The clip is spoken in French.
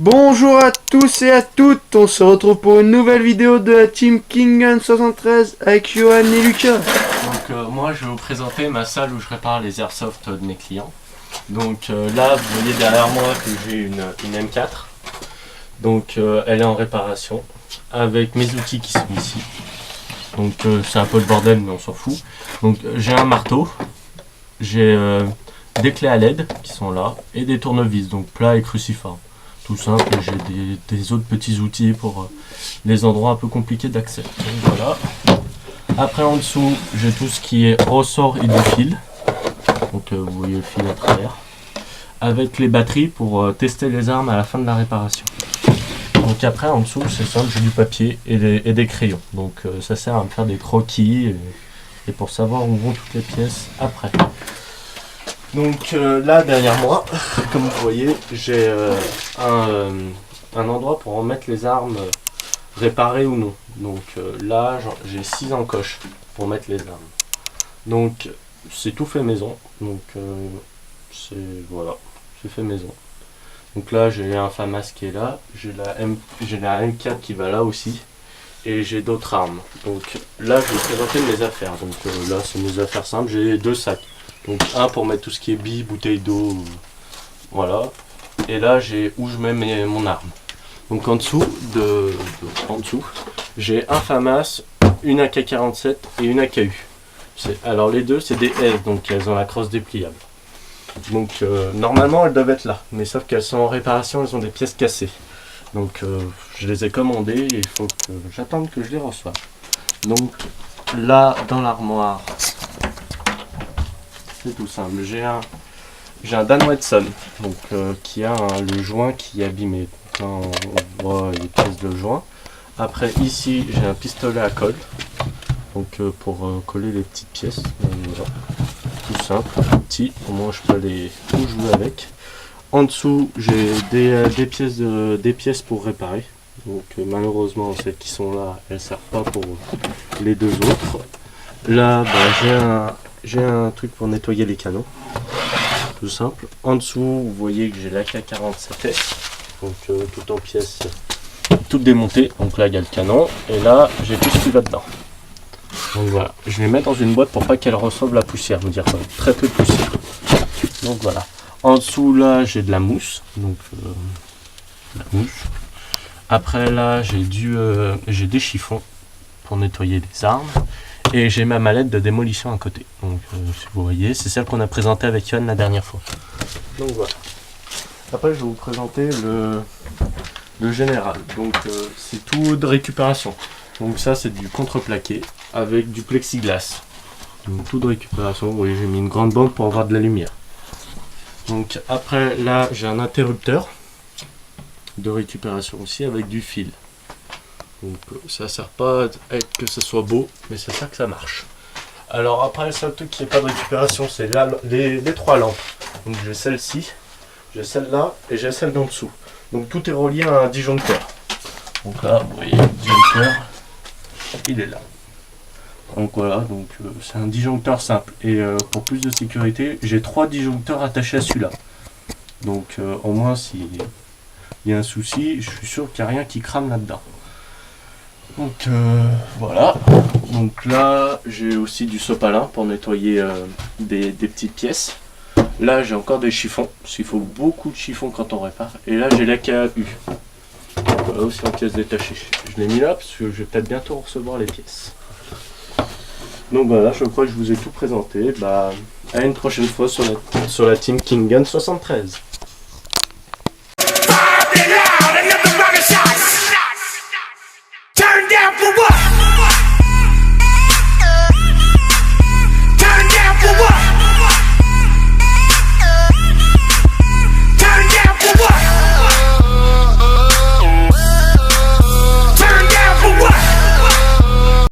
Bonjour à tous et à toutes, on se retrouve pour une nouvelle vidéo de la Team Kinggun 73 avec Johan et Lucas. Donc moi je vais vous présenter ma salle où je répare les airsoft de mes clients. Donc là vous voyez derrière moi que j'ai une M4. Donc elle est en réparation avec mes outils qui sont ici. Donc c'est un peu le bordel mais on s'en fout. Donc j'ai un marteau, j'ai des clés à LED qui sont là et des tournevis, donc plat et cruciforme. Tout simple, et j'ai des autres petits outils pour les endroits un peu compliqués d'accès. Donc voilà. Après en dessous, j'ai tout ce qui est ressort et du fil. Donc vous voyez le fil à travers. Avec les batteries pour tester les armes à la fin de la réparation. Donc après en dessous, c'est simple, j'ai du papier et des crayons. Donc ça sert à me faire des croquis et pour savoir où vont toutes les pièces après. Donc là derrière moi, comme vous voyez, j'ai un endroit pour en mettre les armes réparées ou non. Donc là j'ai 6 encoches pour mettre les armes. Donc c'est tout fait maison. Donc voilà, c'est fait maison. Donc là j'ai un FAMAS qui est là, j'ai la M4 qui va là aussi. Et j'ai d'autres armes. Donc là je vais vous présenter mes affaires. Donc là c'est mes affaires simples, j'ai 2 sacs. Donc un pour mettre tout ce qui est billes, bouteilles d'eau, voilà. Et là j'ai où je mets mon arme. Donc en dessous, j'ai un FAMAS, une AK-47 et une AKU. Alors les deux c'est des S, donc elles ont la crosse dépliable. Donc normalement elles doivent être là, mais sauf qu'elles sont en réparation, elles ont des pièces cassées. Donc je les ai commandées et il faut que j'attende que je les reçoive. Donc là dans l'armoire, c'est tout simple, j'ai un Dan Watson donc, qui a le joint qui est abîmé. Donc, là on voit les pièces de joint. Après ici j'ai un pistolet à colle donc, pour coller les petites pièces. Voilà. Tout simple, petit, au moins je peux les jouer avec. En dessous j'ai des pièces pour réparer. Donc malheureusement celles qui sont là elles ne servent pas pour les deux autres. Là j'ai un truc pour nettoyer les canons, tout simple. En dessous, vous voyez que j'ai l'AK-47S, donc tout en pièces, toute démontée. Donc là, il y a le canon, et là, j'ai tout ce qui va dedans. Donc voilà, je vais les mettre dans une boîte pour pas qu'elle reçoive la poussière, vous dire très peu de poussière. Donc voilà. En dessous, là, j'ai de la mousse, donc la mousse. Après là, j'ai des chiffons pour nettoyer les armes. Et j'ai ma mallette de démolition à côté. Donc si vous voyez, c'est celle qu'on a présentée avec Yann la dernière fois. Donc voilà. Après je vais vous présenter le général. Donc c'est tout de récupération. Donc ça c'est du contreplaqué avec du plexiglas. Donc tout de récupération. Vous voyez, j'ai mis une grande bande pour avoir de la lumière. Donc après là j'ai un interrupteur de récupération aussi avec du fil. Donc ça sert pas à que ce soit beau, mais ça sert que ça marche. Alors après le seul truc qui n'est pas de récupération, c'est les 3 lampes. Donc j'ai celle-ci, j'ai celle-là et j'ai celle d'en dessous. Donc tout est relié à un disjoncteur. Donc là, vous voyez, le disjoncteur, il est là. Donc voilà, donc c'est un disjoncteur simple. Et pour plus de sécurité, j'ai 3 disjoncteurs attachés à celui-là. Donc au moins s'il y a un souci, je suis sûr qu'il n'y a rien qui crame là-dedans. Donc voilà, donc là j'ai aussi du sopalin pour nettoyer des petites pièces. Là j'ai encore des chiffons, parce qu'il faut beaucoup de chiffons quand on répare. Et là j'ai la KAU, voilà aussi en pièces détachées. Je l'ai mis là parce que je vais peut-être bientôt recevoir les pièces. Donc voilà, je crois que je vous ai tout présenté. À une prochaine fois sur la Team Kinggun 73.